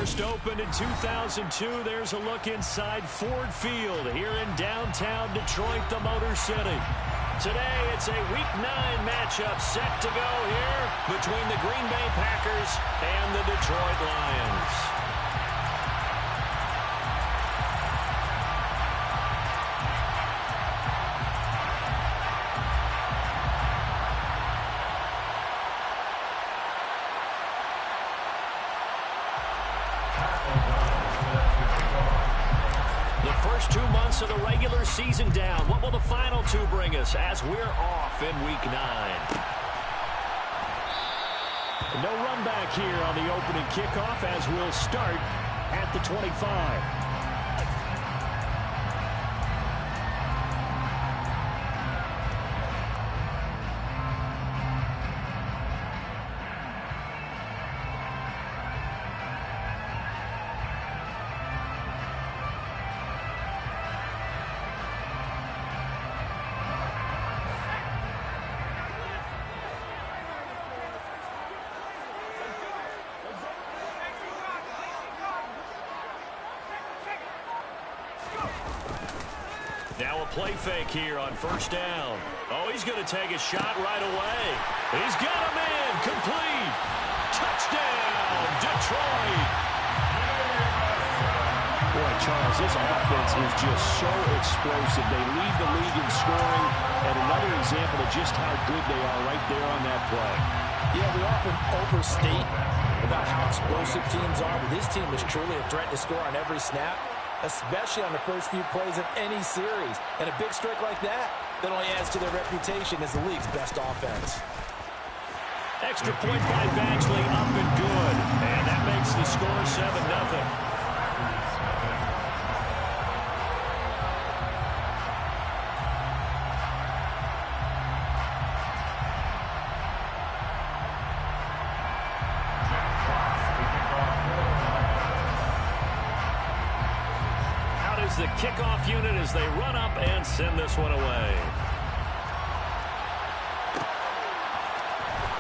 First opened in 2002, there's a look inside Ford Field here in downtown Detroit, the Motor City. Today, it's a Week 9 matchup set to go here between the Green Bay Packers and the Detroit Lions. First 2 months of the regular season down. What will the final two bring us as we're off in Week 9? No run back here on the opening kickoff as we'll start at the 25. Now a play fake here on first down. Oh, he's going to take a shot right away. He's got him in. Complete. Touchdown, Detroit. Boy, Charles, this offense is just so explosive. They lead the league in scoring, and another example of just how good they are right there on that play. Yeah, we often overstate about how explosive teams are, but this team is truly a threat to score on every snap, especially on the first few plays of any series. And a big streak like that only adds to their reputation as the league's best offense. Extra point by Badgley, up and good. And that makes the score 7-0. The kickoff unit as they run up and send this one away.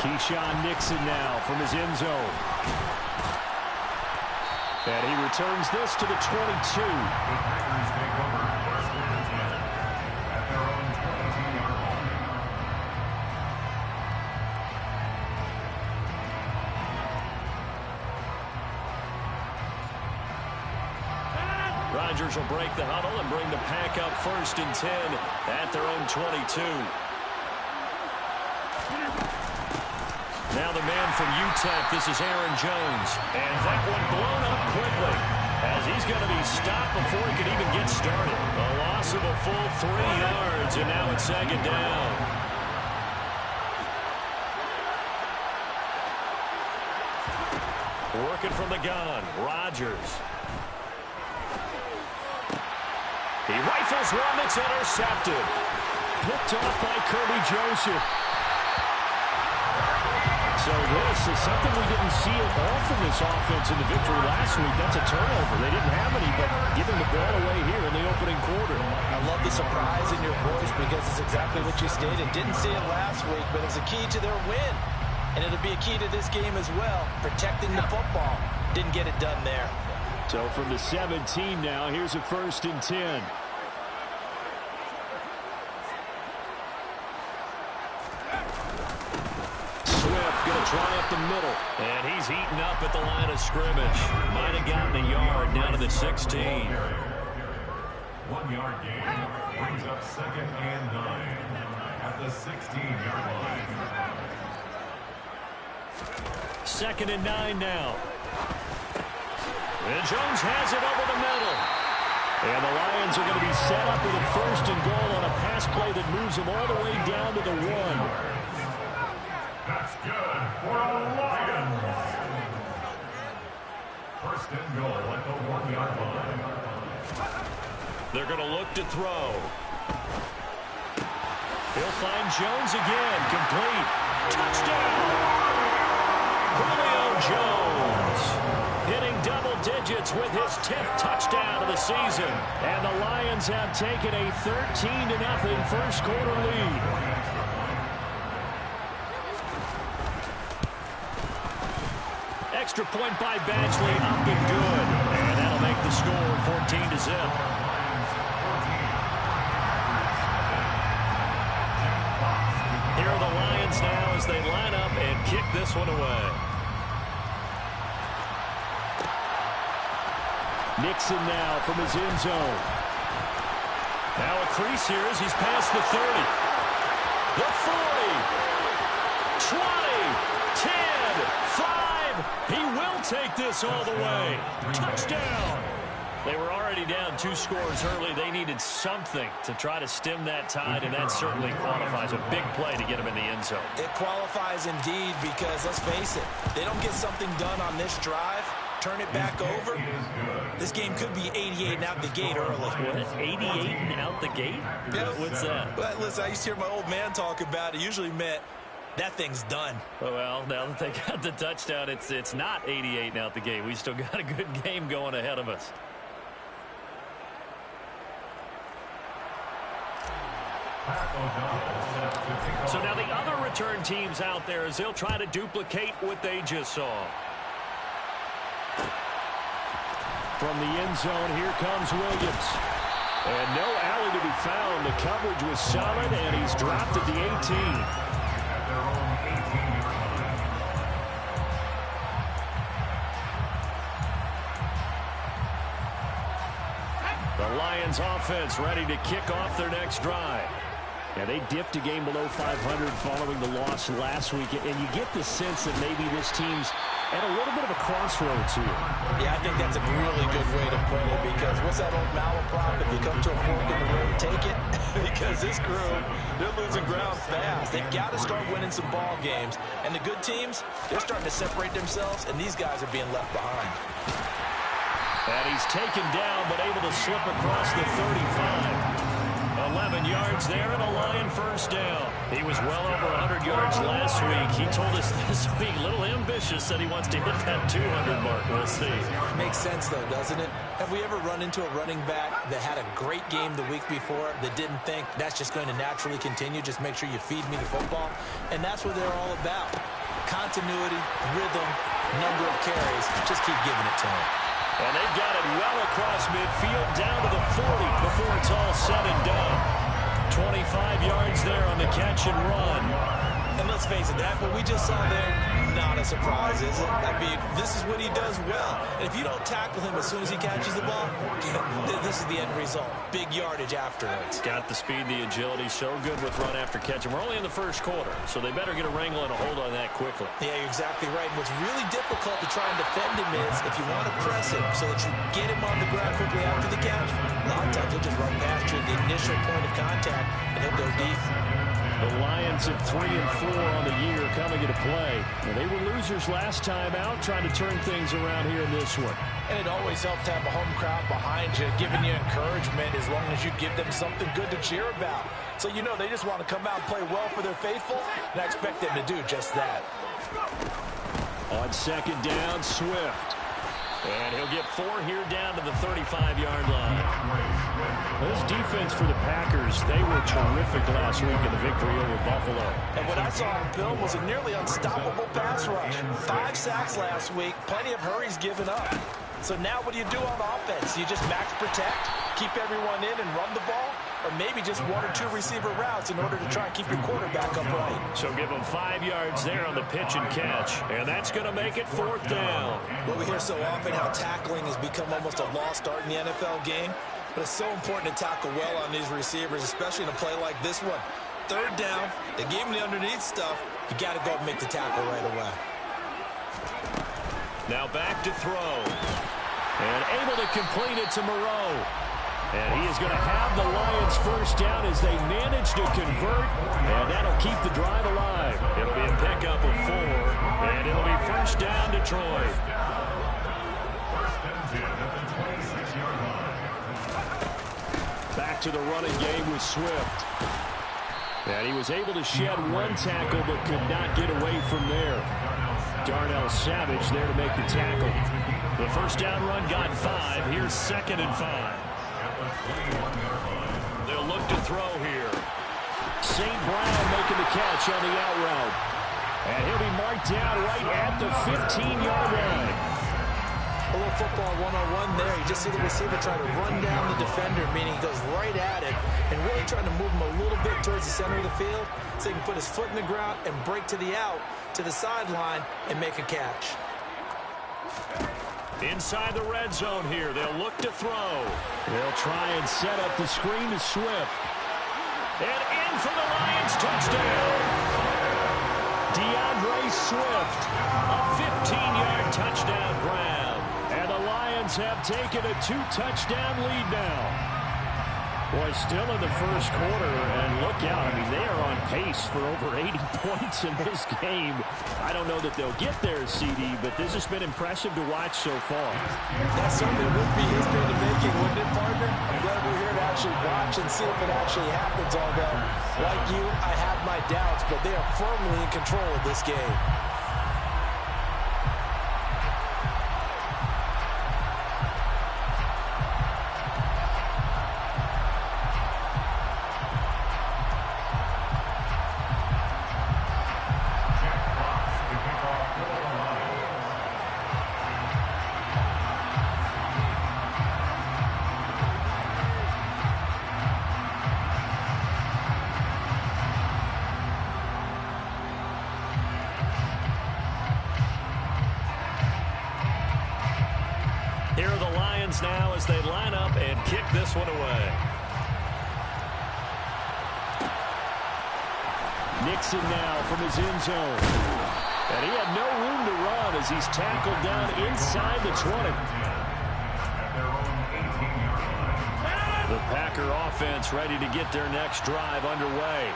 Keyshawn Nixon now from his end zone. And he returns this to the 22. Rodgers will break the huddle and bring the pack up 1st and 10 at their own 22. Now the man from UTEP, this is Aaron Jones. And that one blown up quickly as he's going to be stopped before he can even get started. A loss of a full 3 yards, and now it's 2nd down. Working from the gun, Rodgers. He rifles one that's intercepted. Picked off by Kirby Joseph. So this is something we didn't see at all from this offense in the victory last week. That's a turnover. They didn't have any, but giving the ball away here in the opening quarter. I love the surprise in your voice because it's exactly what you stated. Didn't see it last week, but it's a key to their win. And it'll be a key to this game as well, protecting the football. Didn't get it done there. So from the 17 now, here's a 1st and 10. Swift going to try up the middle. And he's eaten up at the line of scrimmage. Might have gotten a yard down to the 16. 1 yard gain brings up 2nd and 9 at the 16-yard line. 2nd and 9 now. And Jones has it over the middle. And the Lions are going to be set up with a 1st and goal on a pass play that moves them all the way down to the 1. That's good for the Lions. 1st and goal at the 1-yard line. They're going to look to throw. He'll find Jones again. Complete. Touchdown. Julio Jones hitting double digits with his 10th touchdown of the season. And the Lions have taken a 13-0 first quarter lead. extra point by Batchley, up and good. And that'll make the score 14-0. Here are the Lions now as they line up and kick this one away. Nixon now from his end zone. Now a crease here as he's past the 30. The 40. 20. 10. 5. He will take this all the way. Touchdown. They were already down 2 scores early. They needed something to try to stem that tide, and that certainly qualifies. A big play to get them in the end zone. It qualifies indeed because, let's face it, they don't get something done on this drive, turn it back over, this game could be 88 and out the gate early. What? 88 and out the gate? Yeah. What's that? Well, listen, I used to hear my old man talk about it. It usually meant that thing's done. Well, now that they got the touchdown, it's not 88 and out the gate. We still got a good game going ahead of us. So now the other return teams out there as they'll try to duplicate what they just saw. From the end zone, here comes Williams. And no alley to be found. The coverage was solid, and he's dropped at the 18. The Lions offense ready to kick off their next drive. Yeah, they dipped a game below 500 following the loss last week, and you get the sense that maybe this team's at a little bit of a crossroads here. Yeah, I think that's a really good way to put it, because what's that old malaprop? If you come to a fork in the road, take it. Because this crew, they're losing ground fast. They've got to start winning some ball games. And the good teams, they're starting to separate themselves, and these guys are being left behind. And he's taken down, but able to slip across the 35. 11 yards there and a Lion first down. He was well over 100 yards last week. He told us this week, a little ambitious, said he wants to hit that 200 mark. We'll see. Makes sense, though, doesn't it? Have we ever run into a running back that had a great game the week before that didn't think that's just going to naturally continue? Just make sure you feed me the football. And that's what they're all about. Continuity, rhythm, number of carries. Just keep giving it to them. And they've got it well across midfield down to the 40 before it's all said and done. 25 yards there on the catch and run. And let's face it, that what we just saw there, not a surprise, is it? I mean, this is what he does well. And if you don't tackle him as soon as he catches the ball, this is the end result. Big yardage afterwards. Got the speed, the agility, so good with run after catch. And we're only in the first quarter, so they better get a wrangle and a hold on that quickly. Yeah, you're exactly right. And what's really difficult to try and defend him is if you want to press him so that you get him on the ground quickly after the catch, a lot of times he'll just run past you at the initial point of contact, and he'll go deep. The Lions at 3-4 on the year coming into play. Well, they were losers last time out, trying to turn things around here in this one. And it always helps to have a home crowd behind you, giving you encouragement as long as you give them something good to cheer about. So you know they just want to come out and play well for their faithful, and I expect them to do just that. On second down, Swift. And he'll get 4 here down to the 35-yard line. This defense for the Packers, they were terrific last week in the victory over Buffalo. And what I saw on film was a nearly unstoppable pass rush. 5 sacks last week, plenty of hurries given up. So now what do you do on offense? You just max protect, keep everyone in and run the ball, or maybe just 1 or 2 receiver routes in order to try and keep your quarterback upright. So give them 5 yards there on the pitch and catch, and that's going to make it 4th down. Well, we hear so often how tackling has become almost a lost art in the NFL game, but it's so important to tackle well on these receivers, especially in a play like this one. 3rd down, they gave him the underneath stuff. You got to go and make the tackle right away. Now back to throw. And able to complete it to Moreau. And he is going to have the Lions first down as they manage to convert. And that'll keep the drive alive. It'll be a pickup of 4. And it'll be first down Detroit. Back to the running game with Swift. And he was able to shed 1 tackle but could not get away from there. Darnell Savage there to make the tackle. The first down run got 5. Here's 2nd and 5. They'll look to throw here. St. Brown making the catch on the out route. And he'll be marked down right at the 15-yard line. A little football 101 there. You just see the receiver trying to run down the defender, meaning he goes right at it and really trying to move him a little bit towards the center of the field so he can put his foot in the ground and break to the out, to the sideline, and make a catch. Inside the red zone here, they'll look to throw. They'll try and set up the screen to Swift. And in for the Lions touchdown. DeAndre Swift, a 15-yard touchdown grab. And the Lions have taken a 2-touchdown lead now. Boy, still in the first quarter, and look out. I mean, they are on pace for over 80 points in this game. I don't know that they'll get there, CD, but this has been impressive to watch so far. That certainly would be history in the making, wouldn't it, partner? I'm glad we're here to actually watch and see if it actually happens, although, like you, I have my doubts, but they are firmly in control of this game. Here are the Lions now as they line up and kick this one away. Nixon now from his end zone. And he had no room to run as he's tackled down inside the 20. The Packer offense ready to get their next drive underway.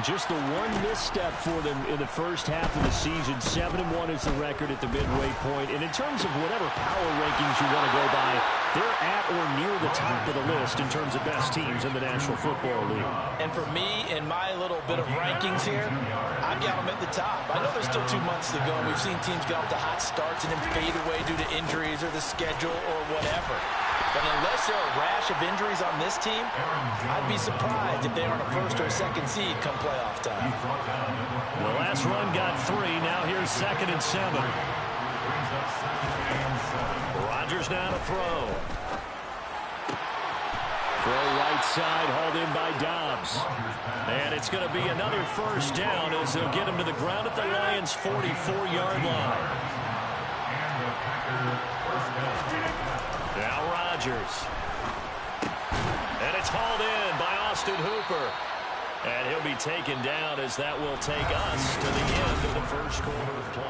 Just the one misstep for them in the first half of the season. 7-1 is the record at the midway point. And in terms of whatever power rankings you want to go by, they're at or near the top of the list in terms of best teams in the National Football League. And for me, in my little bit of rankings here, I've got them at the top. I know there's still 2 months to go. We've seen teams get off to hot starts and then fade away due to injuries or the schedule or whatever. But unless there are a rash of injuries on this team, I'd be surprised if they aren't a first or a second seed come playoff time. The last run got 3. Now here's 2nd and 7. Rodgers now to throw. Throw right side, hauled in by Dobbs. And it's going to be another first down as they'll get him to the ground at the Lions' 44-yard line. Now Rodgers. And it's hauled in by Austin Hooper. And he'll be taken down as that will take us to the end of the first quarter of play.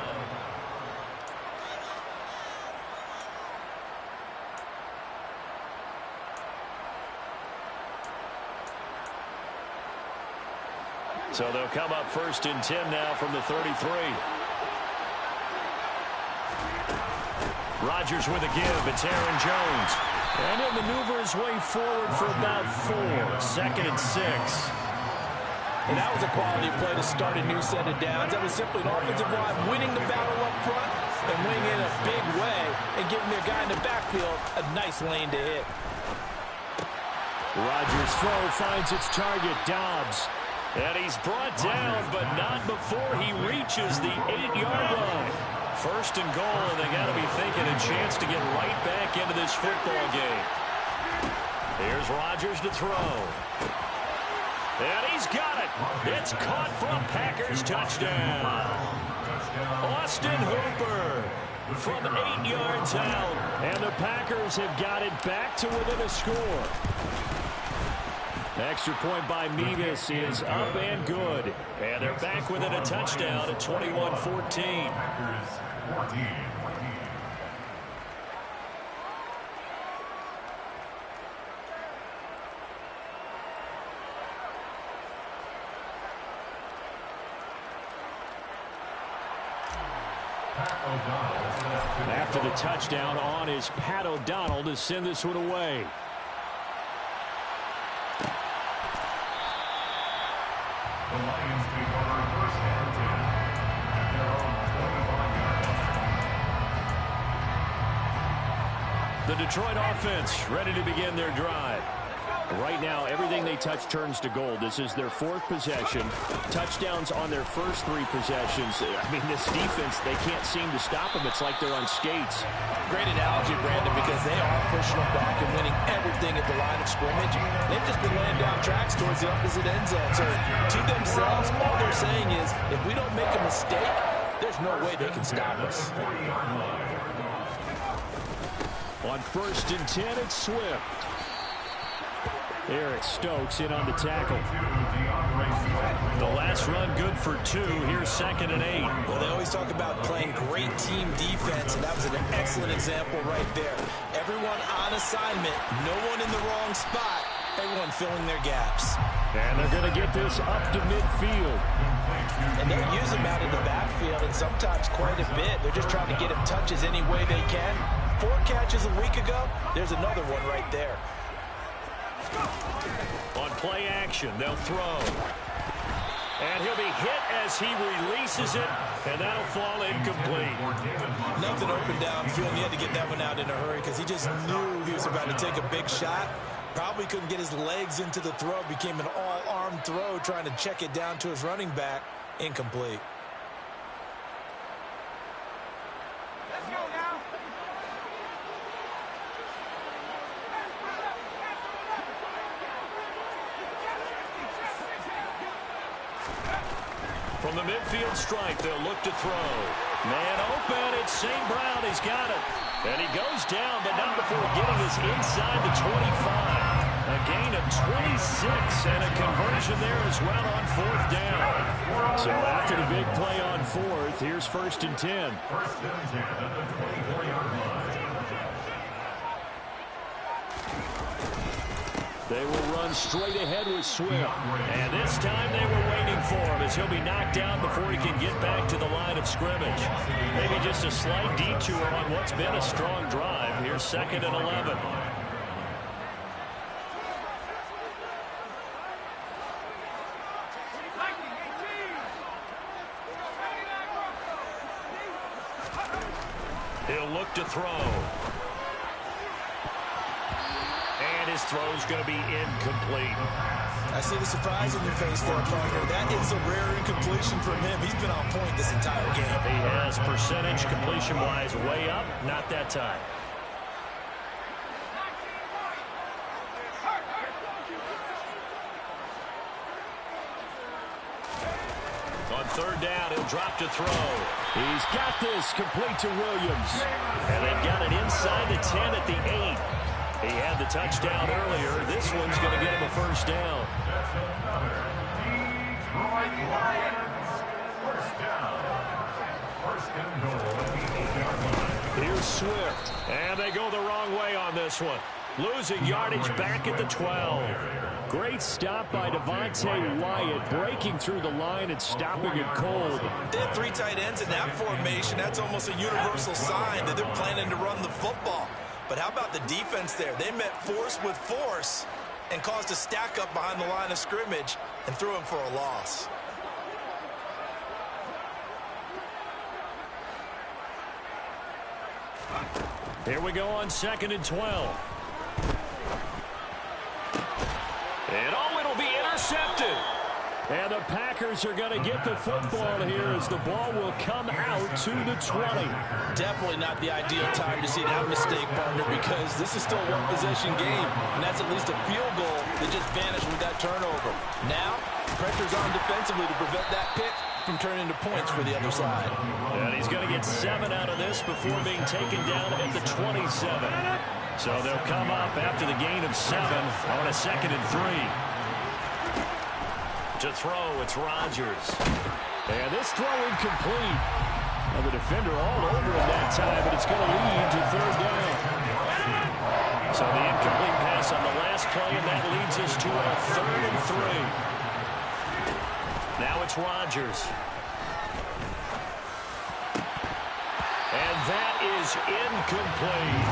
So they'll come up 1st and 10 now from the 33. Rodgers with a give. It's Aaron Jones. And he'll maneuver his way forward for about 4. 2nd and 6. And that was a quality play to start a new set of downs. That was simply an offensive line winning the battle up front and winning in a big way and giving their guy in the backfield a nice lane to hit. Rodgers' throw finds its target, Dobbs. And he's brought down, but not before he reaches the 8-yard line. 1st and goal, and they got to be thinking a chance to get right back into this football game. Here's Rodgers to throw. And he's got it. It's caught for a Packers touchdown. Austin Hooper from 8 yards out. And the Packers have got it back to within a score. Extra point by Mevis is up and good. And they're back within a touchdown at 21-14. After the touchdown, on is Pat O'Donnell to send this one away. The Lions take over 1st and 10 at their own 25-yard line. The Detroit offense ready to begin their drive. Right now, everything they touch turns to gold. This is their 4th possession. Touchdowns on their first 3 possessions. I mean, this defense, they can't seem to stop them. It's like they're on skates. Great analogy, Brandon, because they are pushing them back and winning everything at the line of scrimmage. They've just been laying down tracks towards the opposite end zone. So to themselves, all they're saying is, if we don't make a mistake, there's no way they can stop us. On 1st and 10, it's Swift. Eric Stokes in on the tackle. The last run good for 2. Here's 2nd and 8. Well, they always talk about playing great team defense, and that was an excellent example right there. Everyone on assignment, no one in the wrong spot, everyone filling their gaps. And they're going to get this up to midfield. And they'll use him out in the backfield, and sometimes quite a bit. They're just trying to get him touches any way they can. 4 catches a week ago, there's another one right there. On play action, they'll throw. And he'll be hit as he releases it, and that'll fall incomplete. Nothing open downfield, and he had to get that one out in a hurry because he just knew he was about to take a big shot. Probably couldn't get his legs into the throw. Became an all-arm throw, trying to check it down to his running back. Incomplete. Let's go now. From the midfield stripe, they'll look to throw. Man open, it's St. Brown. He's got it. And he goes down, but not before getting us inside the 25. A gain of 26 and a conversion there as well on 4th down. So after the big play on 4th, here's 1st and 10. 1st and 10 at the 24-yard line. They will run straight ahead with Swift. And this time they were waiting for him as he'll be knocked down before he can get back to the line of scrimmage. Maybe just a slight detour on what's been a strong drive. Here's 2nd and 11. He'll look to throw. And his throw's going to be incomplete. I see the surprise in your face there, partner. That is a rare incompletion from him. He's been on point this entire game. He has percentage completion-wise way up. Not that time. On 3rd down, he'll drop to throw. He's got this complete to Williams. And they've got it inside the 10 at the 8. He had the touchdown earlier. This one's going to get him a 1st down. That's another Detroit Lions 1st down. 1st and goal at the 8-yard line. Here's Swift. And they go the wrong way on this one. Losing yardage back at the 12. Great stop by Devontae Wyatt, breaking through the line and stopping it cold. They have 3 tight ends in that formation. That's almost a universal sign that they're planning to run the football. But how about the defense there? They met force with force and caused a stack up behind the line of scrimmage and threw him for a loss. Here we go on 2nd and 12. And oh, it'll be intercepted. And the Packers are going to get the football here as the ball will come out to the 20. Definitely not the ideal time to see that mistake, partner, because this is still a one-possession game, and that's at least a field goal that just vanished with that turnover. Now, pressure's on defensively to prevent that pick from turning into points for the other side. And he's going to get 7 out of this before being taken down at the 27. So they'll come up after the gain of 7 on a 2nd and 3. To throw, it's Rodgers. And this throw incomplete. Well, the defender all over him that time, but it's going to lead to 3rd down. So the incomplete pass on the last play, and that leads us to a 3rd and 3. Now it's Rodgers. And that is incomplete.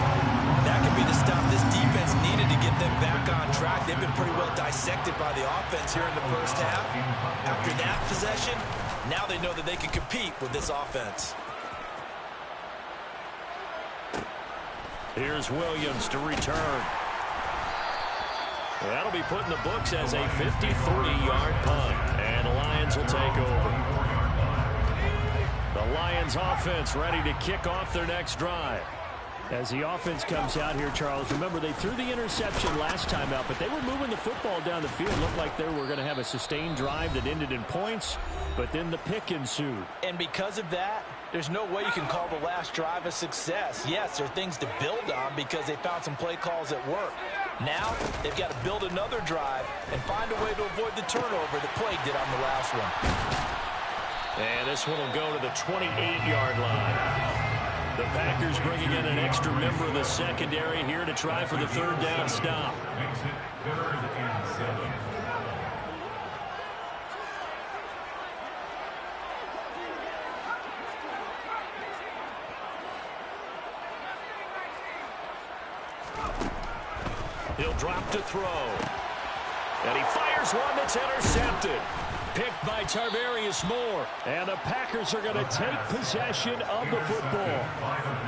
That could be the stop this defense needed to get them back on track. They've been pretty well dissected by the offense here in the first half. After that possession, now they know that they can compete with this offense. Here's Williams to return. That'll be put in the books as a 53-yard punt. And the Lions will take over. The Lions offense ready to kick off their next drive. As the offense comes out here, Charles, remember they threw the interception last time out, but they were moving the football down the field. Looked like they were going to have a sustained drive that ended in points, but then the pick ensued. And because of that, there's no way you can call the last drive a success. Yes, there are things to build on because they found some play calls that work. Now, they've got to build another drive and find a way to avoid the turnover that Plague did on the last one. And this one will go to the 28-yard line. The Packers bringing in an extra member of the secondary here to try for the third down stop. Makes it 3rd and 7. He'll drop to throw. And he fires one that's intercepted. Picked by Tarvarius Moore. And the Packers are going to take possession of the football.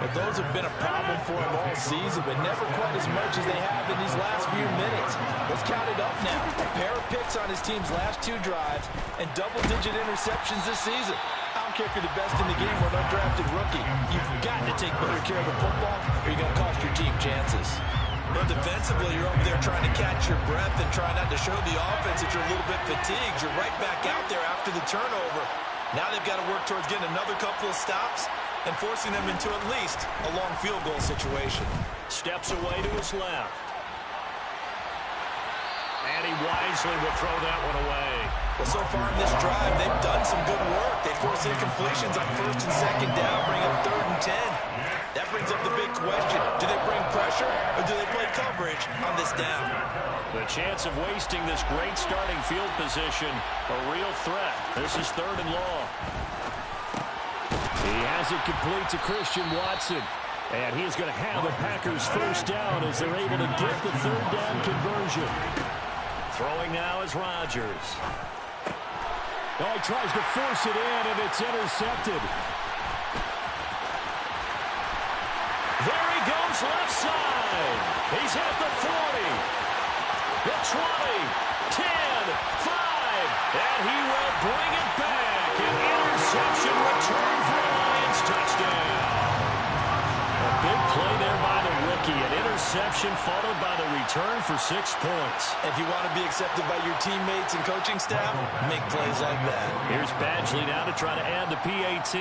But those have been a problem for him all season, but never quite as much as they have in these last few minutes. Let's count it up now. A pair of picks on his team's last 2 drives and double-digit interceptions this season. I don't care if you're the best in the game or an undrafted rookie. You've got to take better care of the football or you're going to cost your team chances. Well, defensively, you're over there trying to catch your breath and try not to show the offense that you're a little bit fatigued. You're right back out there after the turnover. Now they've got to work towards getting another couple of stops and forcing them into at least a long field goal situation. Steps away to his left. And he wisely will throw that one away. Well, so far in this drive, they've done some good work. They force incompletions on 1st and 2nd down, bring up 3rd and 10. That brings up the big question. Do they bring pressure or do they play coverage on this down? The chance of wasting this great starting field position, a real threat. This is 3rd and long. He has it complete to Christian Watson. And he's going to have the Packers first down as they're able to get the 3rd down conversion. Throwing now is Rodgers. Oh, he tries to force it in, and it's intercepted. There he goes left side. He's at the 40, the 20, 10, 5, and he will bring it back. An interception return for a Lions touchdown. A big play there by the rookie. An interception followed by the return for 6 points. If you want to be accepted by your teammates and coaching staff, make plays like that. Here's Badgley now to try to add the PAT.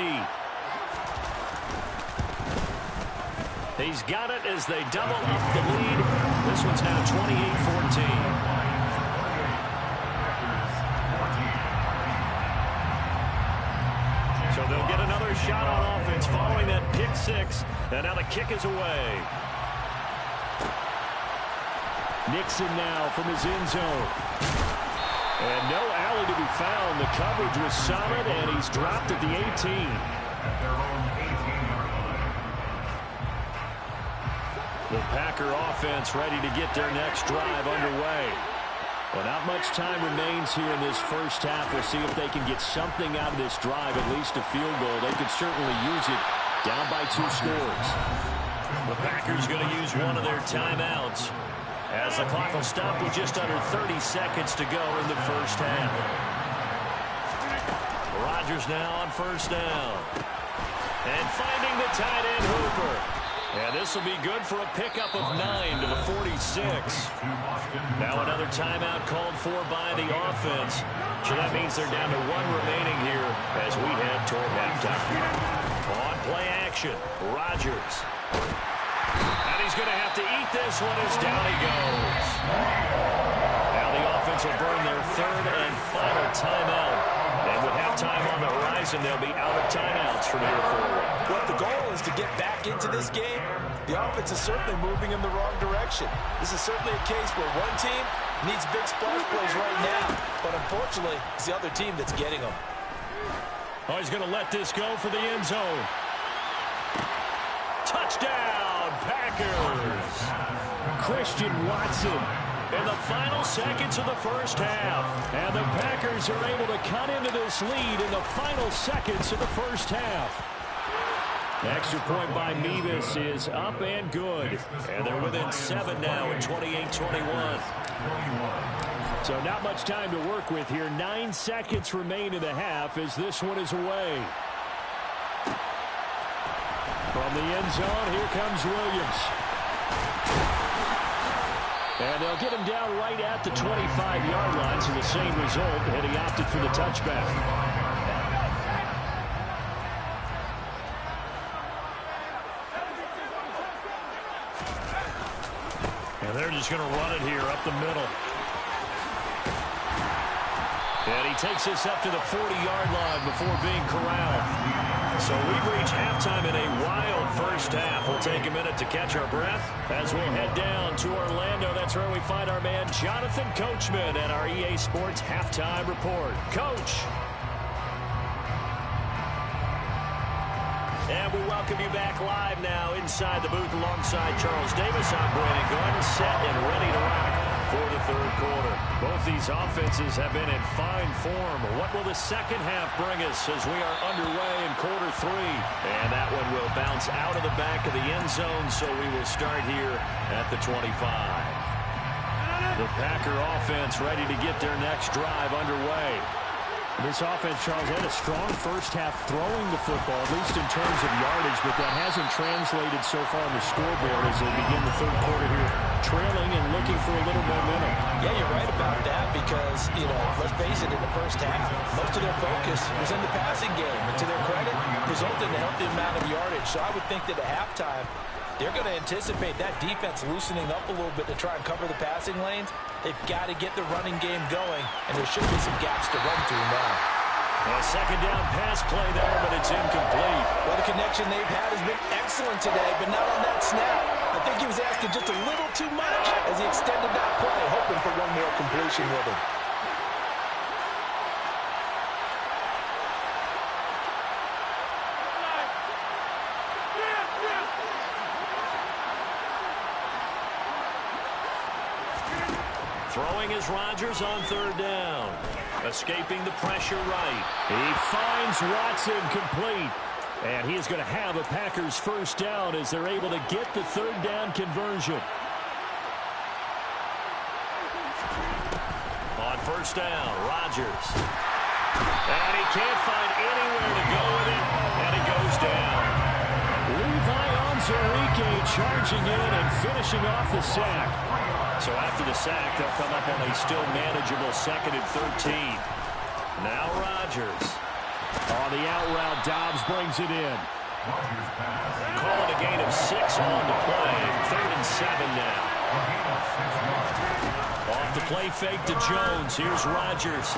He's got it as they double up the lead. This one's now 28-14. So they'll get another shot on offense following that pick 6. And now the kick is away. Nixon now from his end zone. And no alley to be found. The coverage was solid, and he's dropped at the 18. The Packer offense ready to get their next drive underway. Well, not much time remains here in this first half. We'll see if they can get something out of this drive, at least a field goal. They could certainly use it down by 2 scores. The Packers going to use one of their timeouts as the clock will stop with just under 30 seconds to go in the first half. Rodgers now on 1st down. And finding the tight end Hooper. And this will be good for a pickup of 9 to the 46. Now another timeout called for by the offense. So that means they're down to 1 remaining here as we head toward halftime. On play action, Rodgers. And he's going to have to eat this one as down he goes. Now the offense will burn their 3rd and final timeout. And with halftime on the horizon, they'll be out of timeouts from here forward. Well, the goal is to get back into this game. The offense is certainly moving in the wrong direction. This is certainly a case where one team needs big splash plays right now. But unfortunately, it's the other team that's getting them. Oh, he's going to let this go for the end zone. Touchdown, Packers. Christian Watson in the final seconds of the first half. And the Packers are able to cut into this lead in the final seconds of the first half. Extra point by Mevis is up and good. And they're within 7 now at 28-21. So not much time to work with here. 9 seconds remain in the half as this one is away. From the end zone, here comes Williams. And they'll get him down right at the 25-yard line, so the same result, and he opted for the touchback. And they're just going to run it here up the middle. And he takes us up to the 40-yard line before being corralled. So we've reached halftime in a wild first half. We'll take a minute to catch our breath as we'll head down to Orlando. That's where we find our man Jonathan Coachman and our EA Sports Halftime Report. Coach. And we welcome you back live now inside the booth alongside Charles Davis. I'm Brandon Gordon, set and ready to rock for the third quarter. Both these offenses have been in fine form. What will the second half bring us as we are underway in quarter three? And that one will bounce out of the back of the end zone, so we will start here at the 25. The Packer offense ready to get their next drive underway. This offense, Charles, had a strong first half throwing the football, at least in terms of yardage, but that hasn't translated so far on the scoreboard as they begin the third quarter here, trailing and looking for a little momentum. Yeah, you're right about that because, let's face it, in the first half, most of their focus was in the passing game. And to their credit, resulted in a healthy amount of yardage. So I would think that at halftime, they're going to anticipate that defense loosening up a little bit to try and cover the passing lanes. They've got to get the running game going, and there should be some gaps to run through now. A second down pass play there, but it's incomplete. Well, the connection they've had has been excellent today, but not on that snap. I think he was asking just a little too much as he extended that play, hoping for one more completion with him. Throwing is Rodgers on third down. Escaping the pressure right. He finds Watson complete. And he is going to have a Packers first down as they're able to get the third down conversion. On first down, Rodgers. And he can't find anywhere to go with it, and he goes down. Levi Onwuzurike charging in and finishing off the sack. So after the sack, they'll come up on a still manageable 2nd and 13. Now Rodgers. On the out route, Dobbs brings it in. Calling a gain of 6 on the play. 3rd and 7 now. Off the play fake to Jones. Here's Rodgers.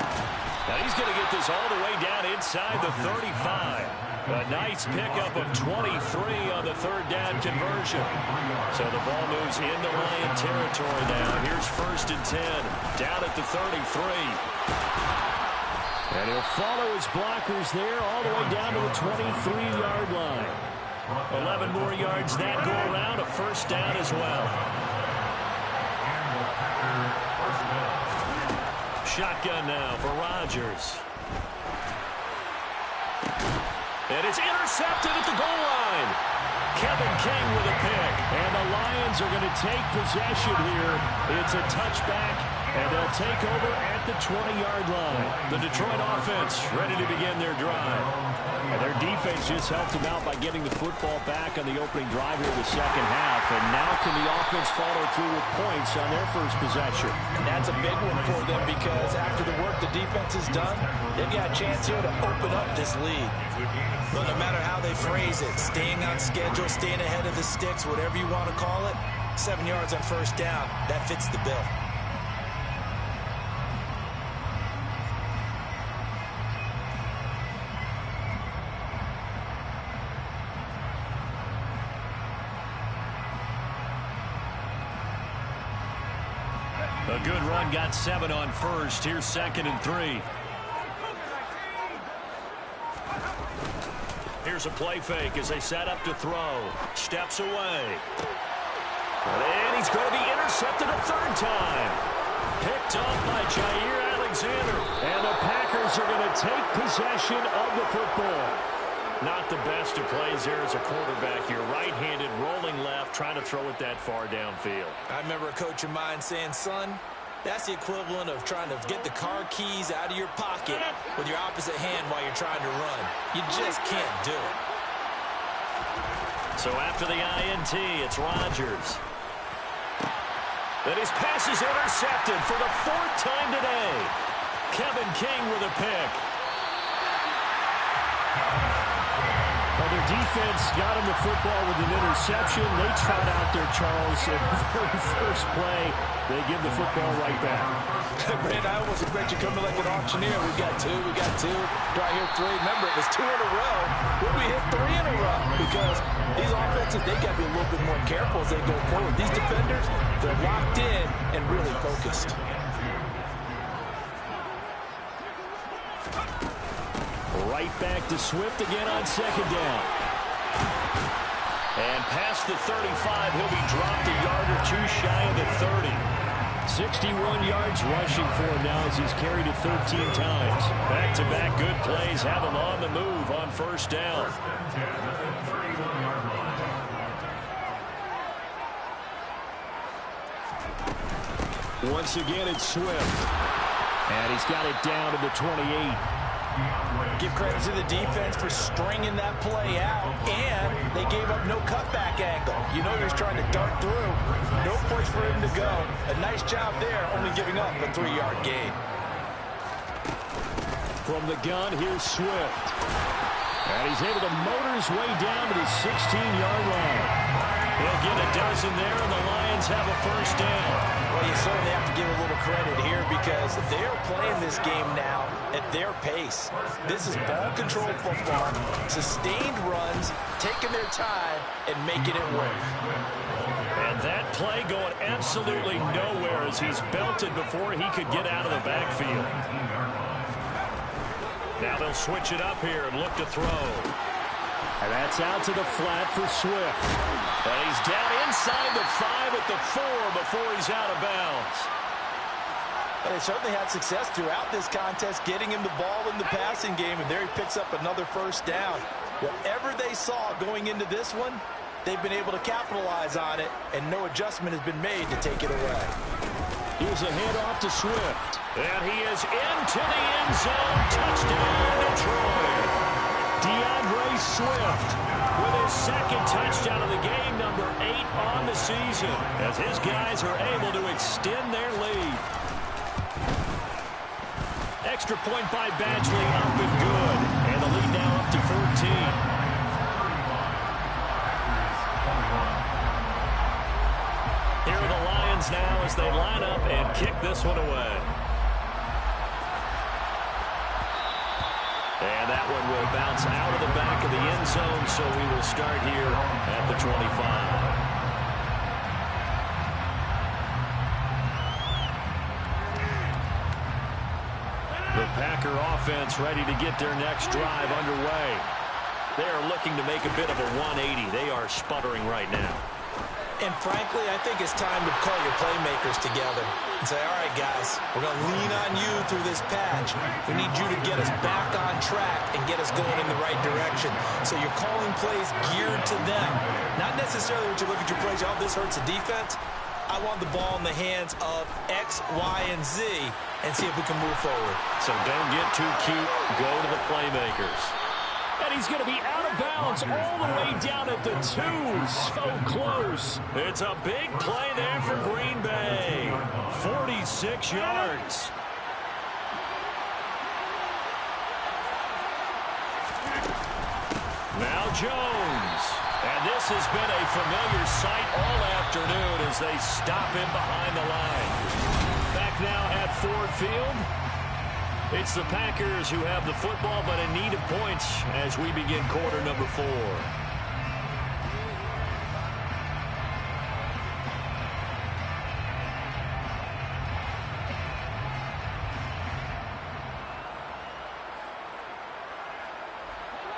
Now he's going to get this all the way down inside the 35. A nice pickup of 23 on the third down conversion. So the ball moves into Lion territory now. Here's 1st and 10. Down at the 33. And he'll follow his blockers there all the way down to the 23-yard line. 11 more yards that go around. A first down as well. Shotgun now for Rodgers. And it's intercepted at the goal line. Kevin King with a pick. And the Lions are going to take possession here. It's a touchback, and they'll take over at the 20-yard line. The Detroit offense ready to begin their drive. And their defense just helped them out by getting the football back on the opening drive here in the second half. And now can the offense follow through with points on their first possession? And that's a big one for them because after the work the defense has done, they've got a chance here to open up this lead. But no matter how they phrase it, staying on schedule, staying ahead of the sticks, whatever you want to call it, 7 yards on first down, that fits the bill. A good run, got 7 on first. Here's 2nd and 3. Here's a play fake as they set up to throw. Steps away. And he's going to be intercepted a third time. Picked up by Jair Alexander. And the Packers are going to take possession of the football. Not the best of plays there as a quarterback. You're right-handed, rolling left, trying to throw it that far downfield. I remember a coach of mine saying, son, That's the equivalent of trying to get the car keys out of your pocket with your opposite hand while you're trying to run. You just can't do it. So after the INT, it's Rodgers. And his pass is intercepted for the 4th time today. Kevin King with a pick. Well, their defense got him the football with an interception. They trot out there, Charles, in the very first play. They give the football right back. Brand, I almost expect you coming like an auctioneer. We got two. Do I hear 3? Remember, it was 2 in a row. Will we hit 3 in a row? Because these offenses, they got to be a little bit more careful as they go forward. These defenders, they're locked in and really focused. Right back to Swift again on 2nd down. And past the 35, he'll be dropped a yard or 2 shy of the 30. 61 yards rushing for him now as he's carried it 13 times. Back-to-back good plays have him on the move on 1st down. Once again, it's Swift. And he's got it down to the 28. Give credit to the defense for stringing that play out, and they gave up no cutback angle. You know he was trying to dart through. No place for him to go. A nice job there, only giving up a 3-yard gain. From the gun, here's Swift. And he's able to motor his way down to the 16-yard line. He'll get a dozen there, and the Lions have a 1st down. Well, you certainly have to give a little credit here because they're playing this game now at their pace. This is ball control football, sustained runs, taking their time, and making it work. And that play going absolutely nowhere as he's belted before he could get out of the backfield. Now they'll switch it up here and look to throw. And that's out to the flat for Swift. And he's down inside the 5 at the 4 before he's out of bounds. Well, they certainly had success throughout this contest, getting him the ball in the passing game, and there he picks up another 1st down. Whatever they saw going into this one, they've been able to capitalize on it, and no adjustment has been made to take it away. Here's a handoff to Swift. And he is into the end zone. Touchdown, Detroit. DeAndre Swift with his 2nd touchdown of the game, number 8 on the season, as his guys are able to extend their lead. Extra point by Badgley, up and good. And the lead now up to 14. Here are the Lions now as they line up and kick this one away. And that one will bounce out of the back of the end zone, so we will start here at the 25. The Packer offense ready to get their next drive underway. They are looking to make a bit of a 180. They are sputtering right now. And frankly, I think it's time to call your playmakers together and say, all right, guys, we're going to lean on you through this patch. We need you to get us back on track and get us going in the right direction. So you're calling plays geared to them. Not necessarily when you look at your plays, oh, this hurts the defense. I want the ball in the hands of X, Y, and Z and see if we can move forward. So don't get too cute. Go to the playmakers. And he's going to be out of bounds all the way down at the 2. So close. It's a big play there for Green Bay. 46 yards. Now Jones. And this has been a familiar sight all afternoon as they stop him behind the line. Back now at Ford Field. It's the Packers who have the football, but in need of points as we begin quarter number 4.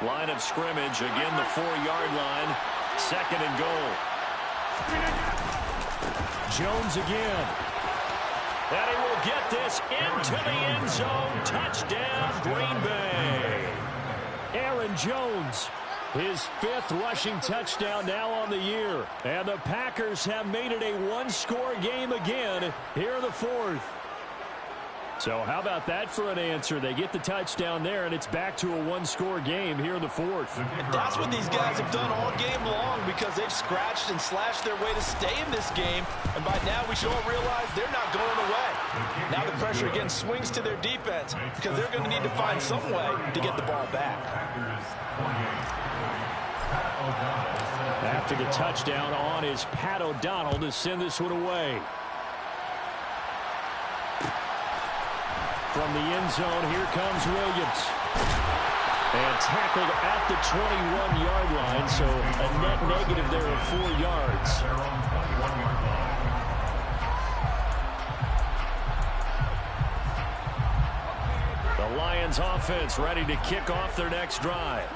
Line of scrimmage, again the 4-yard line, 2nd and goal. Jones again. And he will get this into the end zone. Touchdown, Green Bay. Aaron Jones His 5th rushing touchdown now on the year. And the Packers have made it a one-score game again here in the 4th. So how about that for an answer? They get the touchdown there, and it's back to a one-score game here in the 4th. And that's what these guys have done all game long because they've scratched and slashed their way to stay in this game. And by now, we should all realize they're not going away. Now the pressure again swings to their defense because they're going to need to find some way to get the ball back. After the touchdown on is Pat O'Donnell to send this one away. From the end zone, here comes Williams. And tackled at the 21-yard line, so a net negative there of 4 yards. The Lions offense ready to kick off their next drive.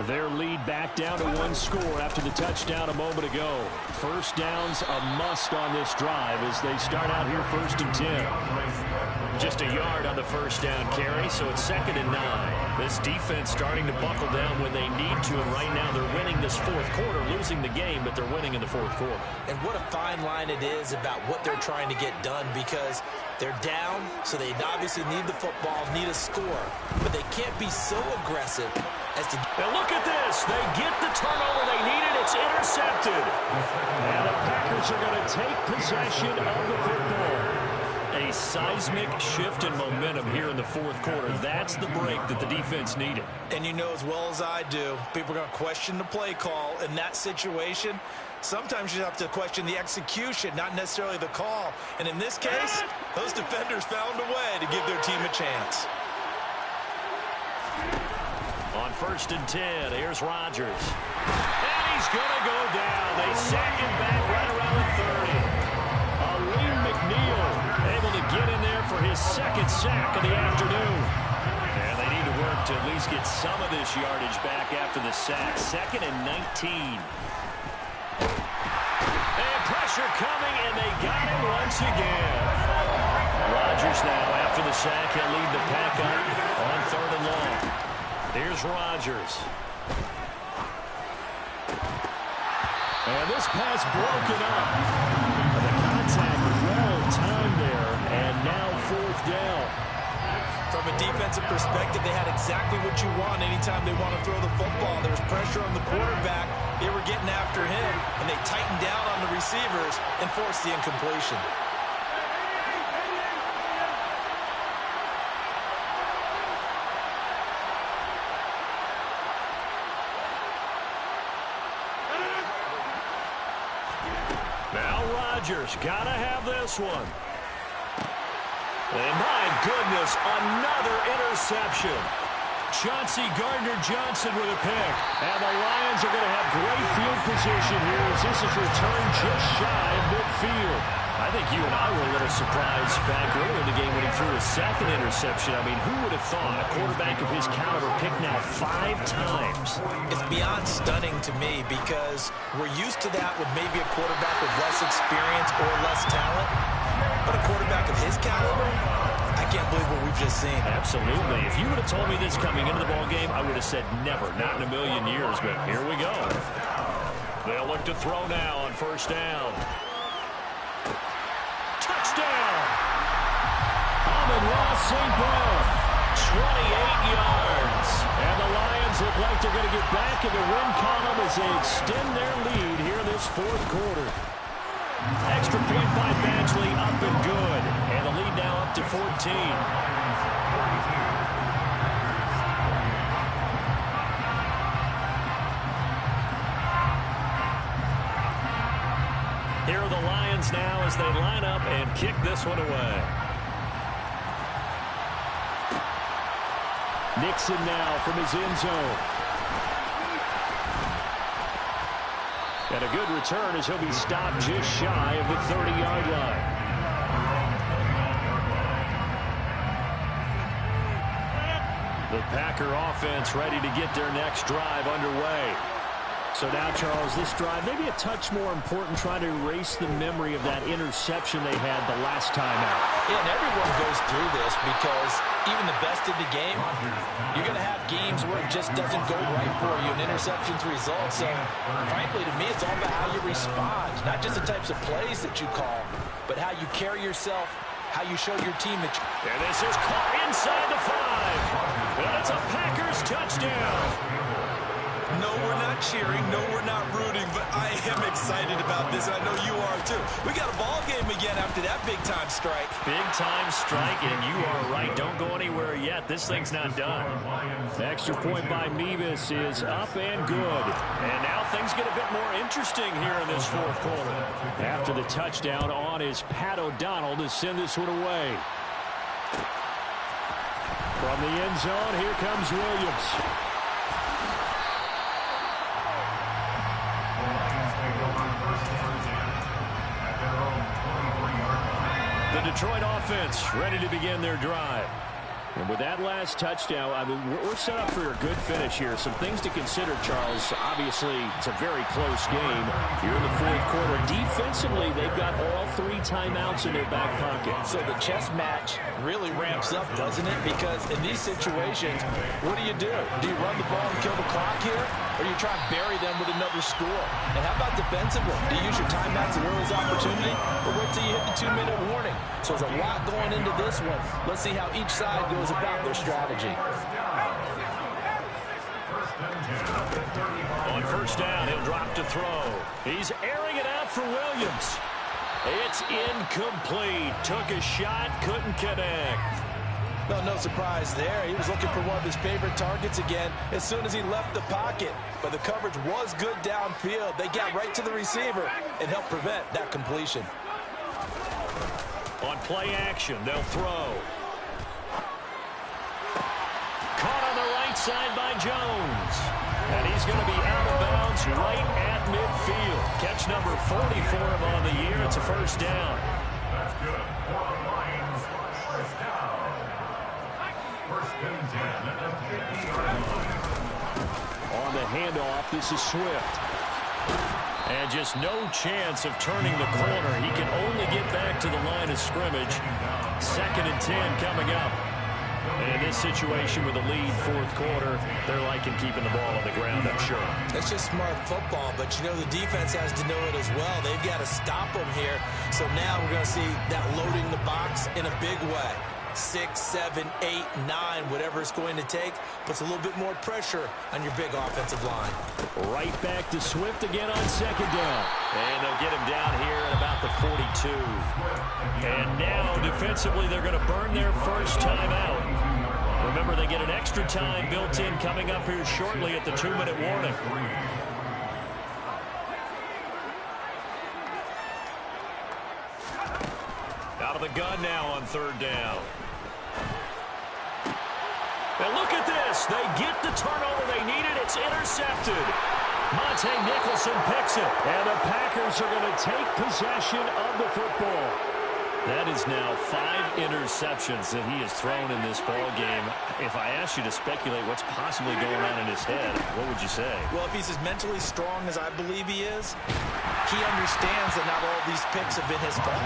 Their lead back down to 1 score after the touchdown a moment ago. First down's a must on this drive as they start out here 1st and 10. Just a yard on the first down carry, so it's 2nd and 9. This defense starting to buckle down when they need to, and right now they're winning this 4th quarter, losing the game, but they're winning in the 4th quarter. And what a fine line it is about what they're trying to get done because they're down, so they obviously need the football, need a score, but they can't be so aggressive as to... Now look at this. They get the turnover they needed. It's intercepted. And the Packers are going to take possession of the football. A seismic shift in momentum here in the 4th quarter. That's the break that the defense needed. And you know as well as I do, people are going to question the play call in that situation. Sometimes you have to question the execution, not necessarily the call. And in this case, those defenders found a way to give their team a chance. On 1st and 10, here's Rodgers. And he's going to go down. They sack him back right around the 30. Aleem McNeil able to get in there for his 2nd sack of the afternoon. And they need to work to at least get some of this yardage back after the sack. 2nd and 19. And pressure coming, and they got him once again. Rodgers now, after the sack, he'll lead the pack up on 3rd and long. Here's Rodgers. And this pass broken up. The contact well timed there, and now 4th down. From a defensive perspective, they had exactly what you want anytime they want to throw the football. There was pressure on the quarterback. They were getting after him, and they tightened down on the receivers and forced the incompletion. Rodgers gotta have this one. And my goodness, another interception. Chauncey Gardner-Johnson with a pick. And the Lions are going to have great field position here as this is returned just shy of midfield. I think you and I were a little surprised back earlier in the game when he threw his 2nd interception. I mean, who would have thought a quarterback of his caliber picked now 5 times? It's beyond stunning to me because we're used to that with maybe a quarterback with less experience or less talent. But a quarterback of his caliber, I can't believe what we've just seen. Absolutely. If you would have told me this coming into the ballgame, I would have said never, not in a million years. But here we go. They'll look to throw now on 1st down. Touchdown! Amon-Ra St. Brown, 28 yards. And the Lions look like they're going to get back in the win column as they extend their lead here this 4th quarter. Extra point by Badgley, up and good. And the lead now up to 14. Here are the Lions now as they line up and kick this one away. Nixon now from his end zone. And a good return as he'll be stopped just shy of the 30-yard line. The Packer offense ready to get their next drive underway. So now, Charles, this drive maybe a touch more important, trying to erase the memory of that interception they had the last time out. Yeah, and everyone goes through this because even the best in the game, you're going to have games where it just doesn't go right for you, and interceptions result. So, frankly, to me, it's all about how you respond, not just the types of plays that you call, but how you carry yourself, how you show your team that And this is caught inside the 5. And it's a Packers touchdown. No, we're not cheering. No, we're not rooting, but I am excited about this, and I know you are too. We got a ball game again after that big-time strike. Big-time strike, and you are right. Don't go anywhere yet. This thing's not done. The extra point by Mevis is up and good. And now things get a bit more interesting here in this fourth quarter. After the touchdown on is Pat O'Donnell to send this one away. From the end zone, here comes Williams. The Detroit offense ready to begin their drive. And with that last touchdown, I mean, we're set up for a good finish here. Some things to consider, Charles. Obviously, it's a very close game. You're in the fourth quarter. Defensively, they've got all 3 timeouts in their back pocket. So the chess match really ramps up, doesn't it? Because in these situations, what do? Do you run the ball and kill the clock here? Or do you try and bury them with another score? And how about defensively? Do you use your timeouts at earliest opportunity? Or wait till you hit the 2-minute warning? So there's a lot going into this one. Let's see how each side goes about their strategy. On first down, he'll drop to throw. He's airing it out for Williams. It's incomplete. Took a shot, couldn't connect. Well, no surprise there. He was looking for one of his favorite targets again as soon as he left the pocket. But the coverage was good downfield. They got right to the receiver and helped prevent that completion. On play action, they'll throw. Caught on the right side by Jones. And he's going to be out of bounds right at midfield. Catch number 40 for him on the year. It's a first down. That's good. For the Lions, first down. First and 10 at the 50-yard line. On the handoff, this is Swift. And just no chance of turning the corner. He can only get back to the line of scrimmage. Second and 10 coming up. And in this situation with a lead fourth quarter, they're liking keeping the ball on the ground, I'm sure. That's just smart football, but you know the defense has to know it as well. They've got to stop them here. So now we're going to see that loading the box in a big way. 6, 7, 8, 9, whatever it's going to take, puts a little bit more pressure on your big offensive line. Right back to Swift again on second down. And they'll get him down here at about the 42. And now, defensively, they're going to burn their first time out. Remember, they get an extra time built in coming up here shortly at the 2-minute warning. Out of the gun now on third down. And look at this. They get the turnover they needed. It's intercepted. Monte Nicholson picks it. And the Packers are going to take possession of the football. That is now 5 interceptions that he has thrown in this ball game. If I asked you to speculate what's possibly going on in his head, what would you say? Well, if he's as mentally strong as I believe he is, he understands that not all these picks have been his fault.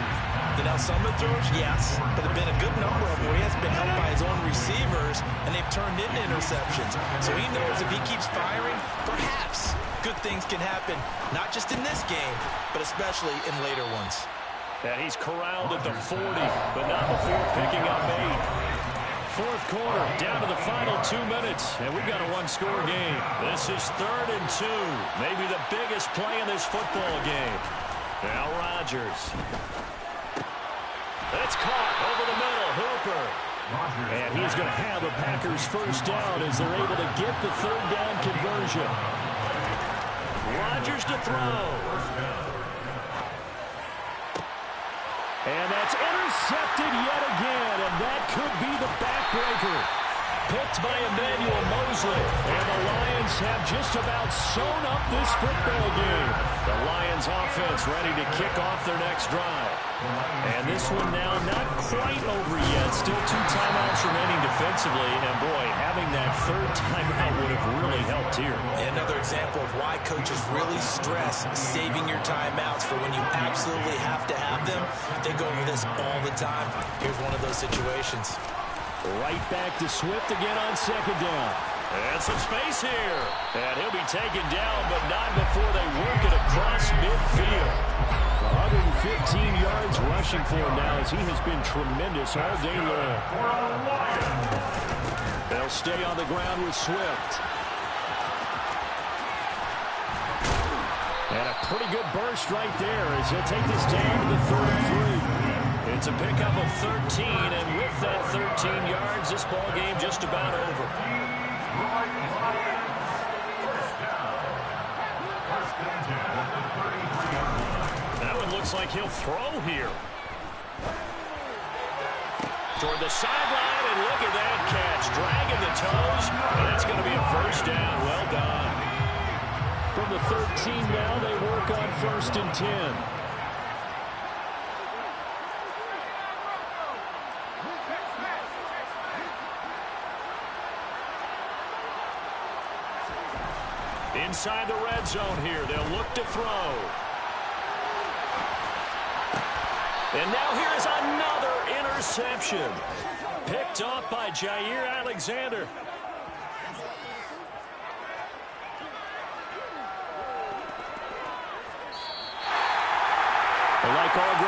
You know, some of the throws, yes, but there have been a good number of them where he has been helped by his own receivers, and they've turned into interceptions. So he knows if he keeps firing, perhaps good things can happen, not just in this game, but especially in later ones. And he's corralled at the 40, but not before picking up 8. Fourth quarter, down to the final 2 minutes, and we've got a one-score game. This is 3rd and 2, maybe the biggest play in this football game. Now Rodgers. It's caught over the middle, Hooper. And he's going to have a Packers first down as they're able to get the third down conversion. Rodgers to throw. And that's intercepted yet again, and that could be the backbreaker. Picked by Emmanuel Mosley. And the Lions have just about sewn up this football game. The Lions offense ready to kick off their next drive. And this one now not quite over yet. Still 2 timeouts remaining to finish. defensively. And, boy, having that third timeout would have really helped here. Another example of why coaches really stress saving your timeouts for when you absolutely have to have them. They go over this all the time. Here's one of those situations. Right back to Swift again on second down. And some space here. And he'll be taken down, but not before they work it across midfield. 115 yards rushing for him now as he has been tremendous all day long. They'll stay on the ground with Swift. And a pretty good burst right there as he'll take this down to the 33. It's a pickup of 13, and with that 13 yards, this ball game just about over. That one looks like he'll throw here. Toward the sideline, and look at that catch. Dragging the toes, and it's going to be a first down. Well done. From the 13 now, they work on 1st and 10. Inside the red zone here, they'll look to throw. And now here's another interception. Picked off by Jair Alexander. Like all great